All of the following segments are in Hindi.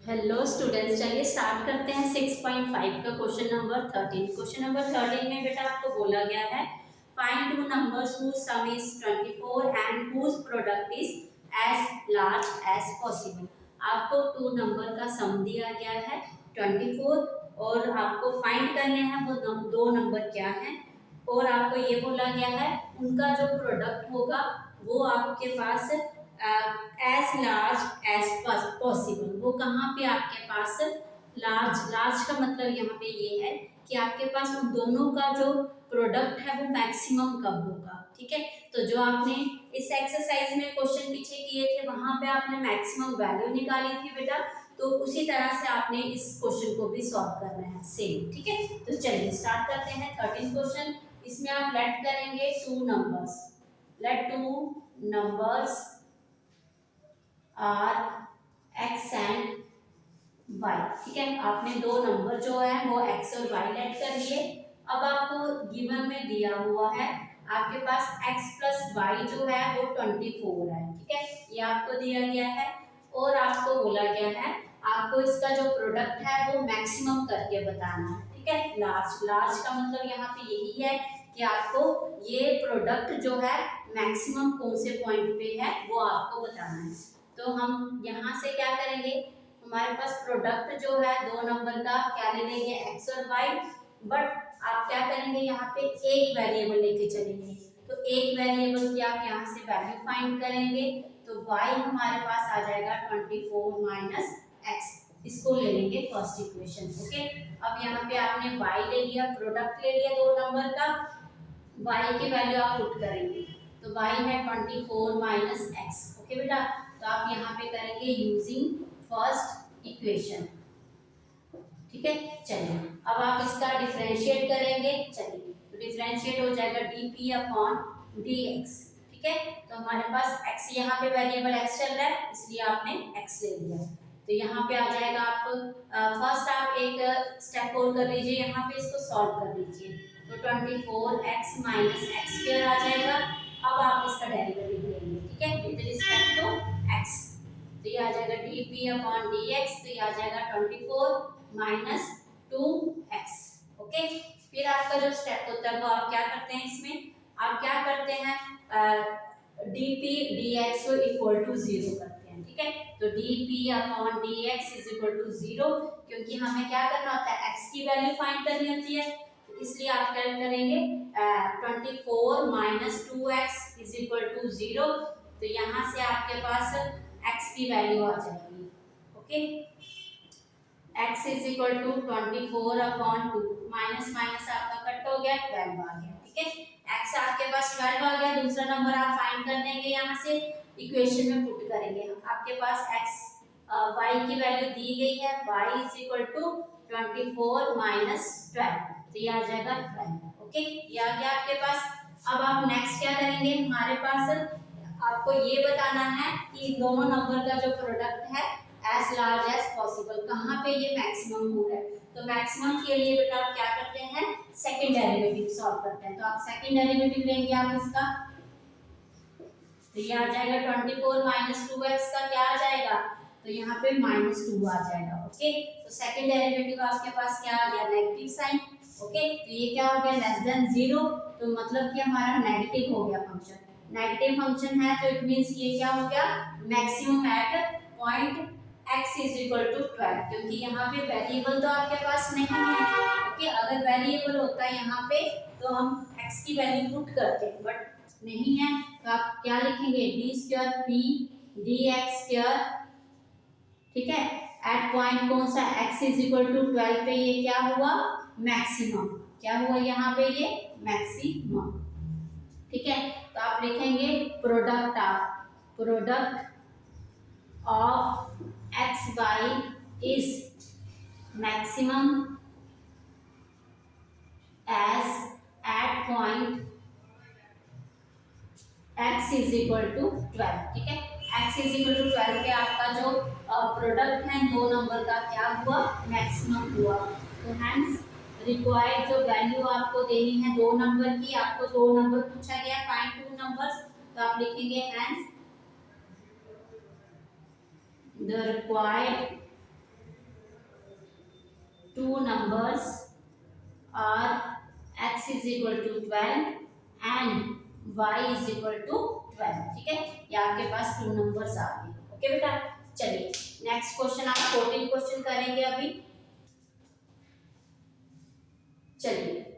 हेलो स्टूडेंट्स, चलिए स्टार्ट करते हैं 6.5 का क्वेश्चन नंबर 13। क्वेश्चन नंबर 13 में बेटा आपको बोला गया है find two numbers whose sum is 24 and whose product is as large as possible. आपको टू नंबर का सम दिया गया है 24 और आपको फाइंड करने हैं वो दो नंबर क्या हैं और आपको ये बोला गया है उनका जो प्रोडक्ट होगा वो आपके पास एज लार्ज एज पॉसिबल। वो कहाँ पे आपके पास लार्ज, लार्ज का मतलब यहाँ पे ये है कि आपके पास उन दोनों का जो प्रोडक्ट है वो मैक्सिमम कब होगा। ठीक है, तो जो आपने इस एक्सरसाइज में क्वेश्चन पीछे किए थे वहां पे आपने मैक्सिमम वैल्यू निकाली थी बेटा, तो उसी तरह से आपने इस क्वेश्चन को भी सॉल्व करना है सेम। ठीक है, तो चलिए स्टार्ट करते हैं 13 क्वेश्चन। इसमें आप लेट करेंगे two numbers, let two numbers are x and y. ठीक है, आपने दो नंबर जो है वो एक्स और वाई लेट कर लिए। अब आपको गिवन में दिया हुआ है आपके पास x प्लस वाई जो है वो 24 है। ठीक है, ये आपको दिया गया है और आपको बोला गया है आपको इसका जो प्रोडक्ट है वो मैक्सिमम करके बताना है। ठीक है, लार्ज, लार्ज का मतलब यहाँ पे यही है कि आपको ये प्रोडक्ट जो है मैक्सिमम कौन से पॉइंट पे है वो आपको बताना है। तो हम यहाँ से क्या करेंगे, हमारे पास प्रोडक्ट जो है दो नंबर का क्या ले लेंगे x और y, बट आप क्या करेंगे यहाँ पे एक वेरिएबल लेके चलेंगे। तो एक वेरिएबल की आप यहाँ से वैल्यू फाइंड करेंगे तो y हमारे पास आ जाएगा 24 माइनस एक्स। इसको ले लेंगे फर्स्ट इक्वेशन। ओके, अब यहाँ पे आपने y ले लिया, प्रोडक्ट ले लिया दो नंबर का, y की वैल्यू आप पुट करेंगे तो y है 24 माइनस एक्स। ओके बेटा, तो आप यहाँ पे करेंगे यूजिंग फर्स्ट इक्वेशन। ठीक है, चलिए अब आप इसका डिफरेंशिएट करेंगे। चलिए तो डिफरेंशिएट हो जाएगा dp अपॉन dx। ठीक है, तो हमारे पास x यहाँ पे वेरिएबल x चल रहा है इसलिए आपने x ले लिया। तो यहाँ पे आ जाएगा आप फर्स्ट आप एक स्टेप और कर लीजिए, यहाँ पे इसको सॉल्व कर लीजिए तो 24x माइनस एक्स स्क्वायर आ जाएगा। अब आप इसका डेरिवेटिव लेंगे। ठीक है, विद रिस्पेक्ट टू x, तो ये आ जाएगा dp अपॉन dx, तो ये आ जाएगा 24 माइनस 2x। ओके, फिर आपका जो स्टेप होता है वो आप क्या करते हैं, इसमें आप क्या करते हैं dp dx को इक्वल टू 0 करते हैं। ठीक है, तो dp upon dx is equal to 0, क्योंकि हमें क्या करना होता है x की वैल्यू फाइंड करनी होती है, तो इसलिए आप क्या करेंगे 24 minus 2x is equal to 0। तो यहाँ से आपके पास x की वैल्यू आ जाएगी। Okay, x is equal to 24 upon 2, minus minus आपका कट हो गया 12 आ गया। ठीक है, x आपके पास 12 आ गया, दूसरा नंबर आप फाइंड कर लेंगे, यहाँ से इक्वेशन में पुट करेंगे। आपके पास x y की वैल्यू दी गई है, y is equal to 24 minus 12, तो ये आ जाएगा 12। ओके, ये आ गया आपके पास। अब आप नेक्स्ट क्या करेंगे, हमारे पास आपको ये बताना है कि दोनों नंबर का जो प्रोडक्ट है एज लार्ज एज पॉसिबल, कहाँ पे ये मैक्सिमम हो रहा है। तो मैक्सिमम के लिए बेटा आप क्या करते हैं, सेकंड डेरिवेटिव सॉल्व करते हैं। तो आप सेकंड डेरिवेटिव लेंगे आप इसका, तो ये आ जाएगा 24 माइनस 2x का क्या आ जाएगा, तो यहाँ पे -2 आ जाएगा। ओके, तो सेकंड डेरिवेटिव आपके पास क्या आ गया, नेगेटिव साइन। ओके, तो ये क्या हो गया, लेस देन 0, तो मतलब कि हमारा नेगेटिव हो गया फंक्शन। नेगेटिव फंक्शन है तो इट मींस ये क्या हो गया, maximum at point x is equal to 12, क्योंकि यहाँ पे वेरिएबल तो आपके पास नहीं है। ओके, अगर वेरिएबल होता है यहाँ पे तो हम x की वैल्यू पुट करते, बट नहीं है, तो आप क्या लिखेंगे, D square p D x square. ठीक है, एट पॉइंट कौन सा, x इज इक्वल टू 12 पे ये क्या हुआ, मैक्सिमम, क्या हुआ यहाँ पे ये मैक्सिमम। ठीक है, तो आप लिखेंगे product of x y is maximum as at point x is equal to 12। ठीक है, x इज इक्वल टू 12 पे आपका जो प्रोडक्ट है दो नंबर का क्या हुआ, मैक्सिमम हुआ। तो हेंस रिक्वायर्ड जो वैल्यू आपको देनी है दो नंबर की, आपको दो नंबर पूछा गया, फाइंड टू नंबर्स, तो आप लिखेंगे hence the required two numbers are x is equal to 12 and y is equal to 12। ठीक है, ये आपके पास टू नंबर्स आ गए। ओके बेटा, चलिए नेक्स्ट क्वेश्चन, आप 14 क्वेश्चन करेंगे अभी। चलिए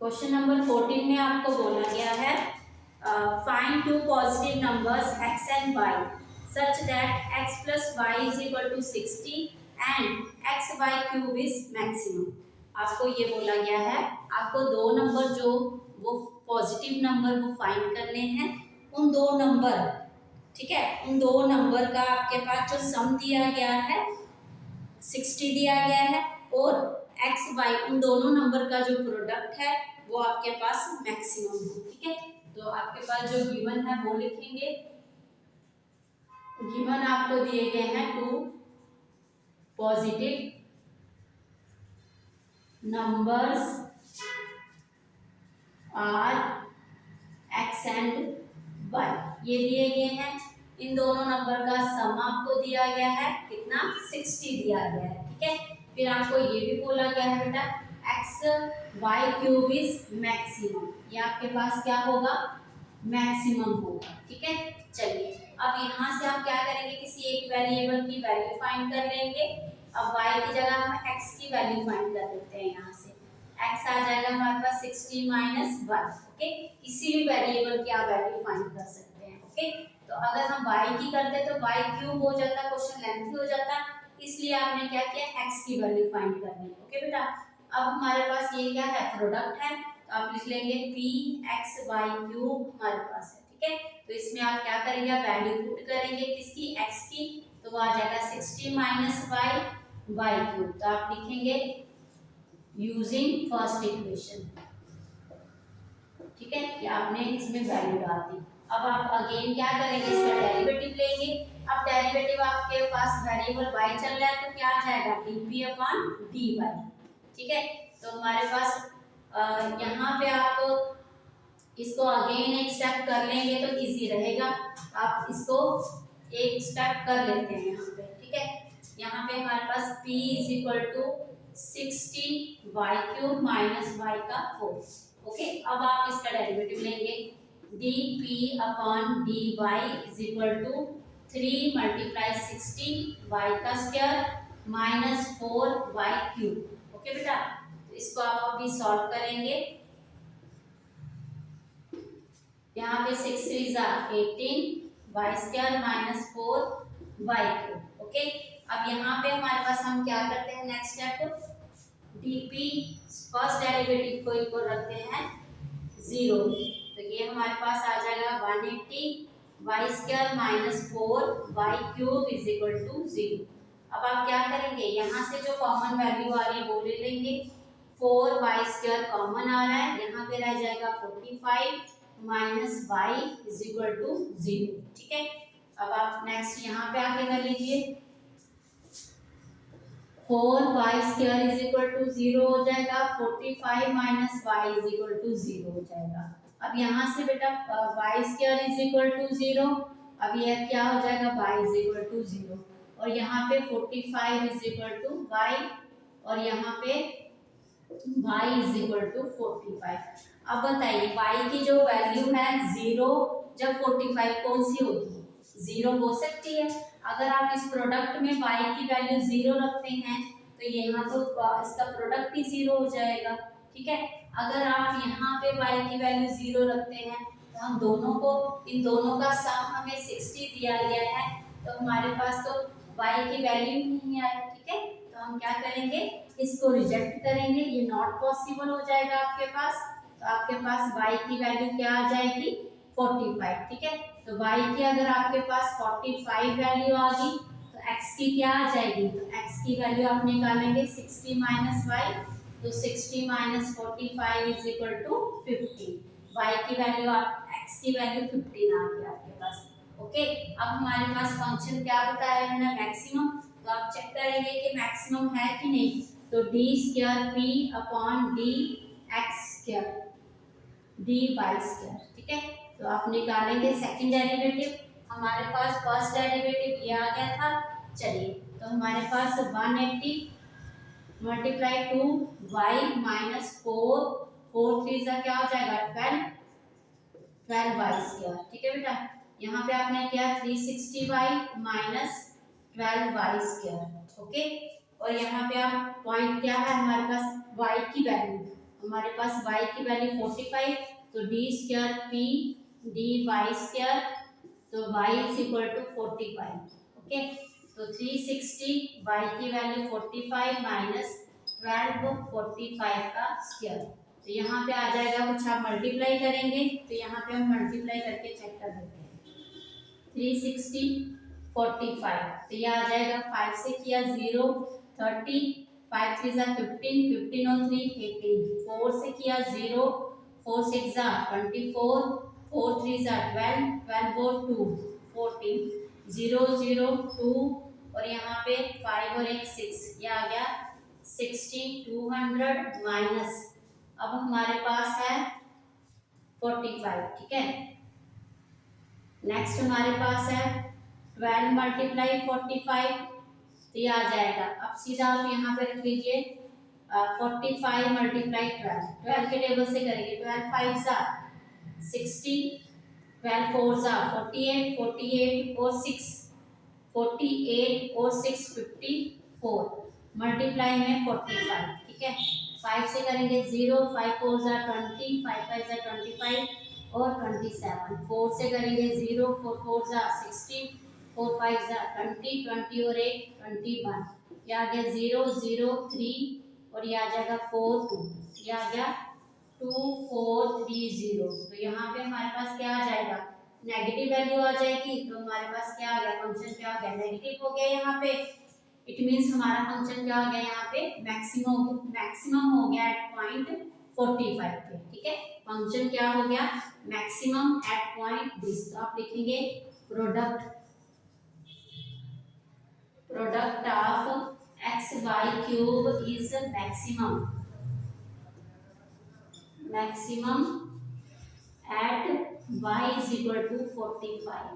क्वेश्चन नंबर 14 में आपको बोला गया है find two positive numbers x and y such that x plus y is equal to 60 and x by cube is maximum। आपको ये बोला गया है, आपको दो नंबर जो वो पॉजिटिव नंबर वो फाइंड करने हैं। उन दो नंबर, ठीक है, उन दो नंबर का आपके पास जो सम दिया गया है 60 दिया गया है और x y उन दोनों नंबर का जो प्रोडक्ट है वो आपके पास मैक्सिमम है। ठीक है, तो आपके पास जो गिवन है वो लिखेंगे। गिवन आपको दिए गए हैं two positive numbers are x and y, ये दिए गए हैं। इन दोनों नंबर का सम आपको दिया गया है कितना, 60 दिया गया है। ठीक है, फिर आपको ये भी बोला गया है बेटा x y cube is maximum, ये आपके पास क्या होगा, मैक्सिमम होगा। ठीक है, चलिए अब यहाँ से आप क्या करेंगे, किसी एक वेरिएबल की वैल्यू फाइंड कर लेंगे। अब y की जगह हम x की वैल्यू फाइंड कर लेते हैं। यहाँ से x आ जाएगा हमारे पास 60 माइनस 1। ओके, किसी भी वेरिएबल की आप वैल्यू फाइंड कर सकते हैं। ओके, तो अगर हम y की करते तो y क्यूब हो जाता, क्वेश्चन लेंथी हो जाता, इसलिए आपने क्या किया, x की वैल्यू फाइंड करनी है। ओके बेटा, अब हमारे पास ये क्या है, प्रोडक्ट है, तो आप लिख लेंगे p x y क्यूब हमारे पास है। ठीक है, तो इसमें आप क्या करेंगे, आप वैल्यू पुट करेंगे किसकी, x की, तो वो आ जाएगा 60 माइनस y क्यूब। तो आप लिखेंगे यूजिंग फर्स्ट इक्वेशन। ठीक है, ये आपने इसमें वैल्यू डाल दी। अब आप अगेन क्या करेंगे, इसका डेरिवेटिव लेंगे। अब डेरिवेटिव आपके पास वेरिएबल y चल रहा है तो क्या आ जाएगा, dp अपॉन dy। ठीक है, तो हमारे पास यहाँ पे आप इसको अगेन एक स्टेप कर लेंगे तो इजी रहेगा। आप इसको एक स्टेप कर लेते हैं यहाँ पे। ठीक है, यहाँ पे हमारे पास p is equal to 60 y cube minus y का 4। ओके, अब आप इसका डेरिवेटिव लेंगे, dp upon dy is equal to 3 multiply 60 y का square minus 4 y cube. Okay बेटा, तो इसको आप अभी सॉल्व करेंगे। यहाँ पे 6 3 18 y square minus 4 y cube. Okay, अब यहाँ पे हमारे पास हम क्या करते हैं, next step dp first derivative को इक्वल रखते हैं 0, तो ये हमारे पास आ जाएगा 180 y square minus 4 y cube is equal to 0। अब आप क्या करेंगे, यहाँ से जो कॉमन वैल्यू आ रही है वो ले लेंगे। 4 y स्क्वायर कॉमन आ रहा है, यहाँ पे रह जाएगा 45 minus y is equal to 0। ठीक है, अब आप नेक्स्ट यहाँ पे आके कर लीजिए, 4y square is equal to 0 हो जाएगा, 45 minus y is equal to 0 हो जाएगा। अब यहाँ से बेटा y square is equal to 0, अब यह क्या हो जाएगा, y इज इक्वल टू 0, और यहाँ पे 45 इज इक्वल टू y, और यहाँ पे y इज इक्वल टू 45। अब बताइए y की जो वैल्यू है 0 जब 45 कौन सी होगी, 0 हो सकती है। अगर आप इस प्रोडक्ट में y की वैल्यू 0 रखते हैं तो यहाँ तो इसका प्रोडक्ट ही 0 हो जाएगा। ठीक है, अगर आप यहाँ पे y की वैल्यू 0 रखते हैं तो हम दोनों को, इन दोनों का सम हमें 60 दिया गया है, तो हमारे पास तो y की वैल्यू ही नहीं आई। ठीक है, तो हम क्या करेंगे, इसको रिजेक्ट करेंगे, ये नॉट पॉसिबल हो जाएगा आपके पास। तो आपके पास y की वैल्यू क्या आ जाएगी, 45। ठीक है, तो y की अगर आपके पास 45 वैल्यू आ गई तो x की क्या आ जाएगी, तो x की वैल्यू आप निकालेंगे 60 माइनस y, तो 60 minus 45 is equal to 15। y की वैल्यू आप x की वैल्यू 15 आ गई आपके पास। ओके, अब हमारे पास फंक्शन क्या बताया है, मैक्सिमम, तो आप चेक करेंगे कि मैक्सिमम है कि नहीं। तो d square p upon d x square d y square, ठीक है। तो आप निकालेंगे सेकंड डेरिवेटिव। हमारे पास फर्स्ट डेरिवेटिव ये आ गया था। चलिए, तो हमारे पास 180 multiply two y minus four, four three सा क्या हो जाएगा 12, 12 वाई स्क्वायर, ठीक है बेटा। यहाँ पे आपने किया 360 y minus 12 y square, okay. और यहाँ पे आप पॉइंट क्या है हमारे पास y की वैल्यू, हमारे पास y की वैल्यू 45, तो d square p d y square, तो y is equal to 45, okay. तो 360 y की वैल्यू 45 माइनस 12 45 का स्क्वायर, तो यहाँ पे आ जाएगा कुछ आप मल्टीप्लाई करेंगे, तो यहाँ पे हम मल्टीप्लाई करके चेक कर देते हैं 360 45, तो ये आ जाएगा 5 से किया 0 30, 5 3 जा 15, 15 और 3 18, 4 से किया 0, 4 6 जा 24, 4 3 जा 12, 12 और 2 14, 0 0 2 और यहाँ पे 5 और 1 6, ये आ गया 16 200 माइनस, अब हमारे पास है 45, ठीक है। नेक्स्ट हमारे पास है 12 मल्टीप्लाई 45, तो ये आ जाएगा। अब सीधा आप यहाँ पे रख लीजिए 45 मल्टीप्लाई 12, 12 के टेबल से करेंगे, 12 5 जा 60, 12 4 जा 48, 48 और 6 48 और 6 54, मल्टीप्लाई में 45, ठीक है। 5 से करेंगे 0, 5 4 जा 20, 5 5 जा 25 और 27, 4 से करेंगे 0, 4 4 जा 16, 4 5 जा 20, 20 और 1 21, ये आ गया 0 0 3 और ये आ जाएगा 4 2, ये आ गया 2 4 3 0, तो यहाँ पे हमारे पास क्या आ जाएगा नेगेटिव वैल्यू आ जाएगी, तो हमारे पास क्या आ गया फंक्शन क्या आ गया नेगेटिव हो गया यहाँ पे। इट मींस हमारा फंक्शन क्या आ गया यहाँ पे मैक्सिमम हो गया एट पॉइंट 45 पे, ठीक है। फंक्शन क्या हो गया मैक्सिमम एट पॉइंट दिस, तो आप लिखेंगे product of x y cube is maximum at y is equal to 45,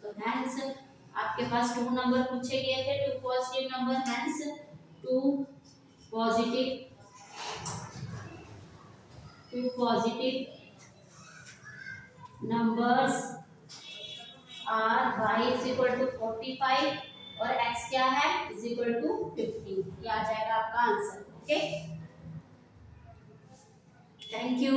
तो हेंस आपके पास 2 नंबर पूछे गए थे, 2 positive number, hence 2 positive numbers are y is equal to 45 और x क्या है is equal to 50, ये आ जाएगा आपका आंसर, ओके। Thank you.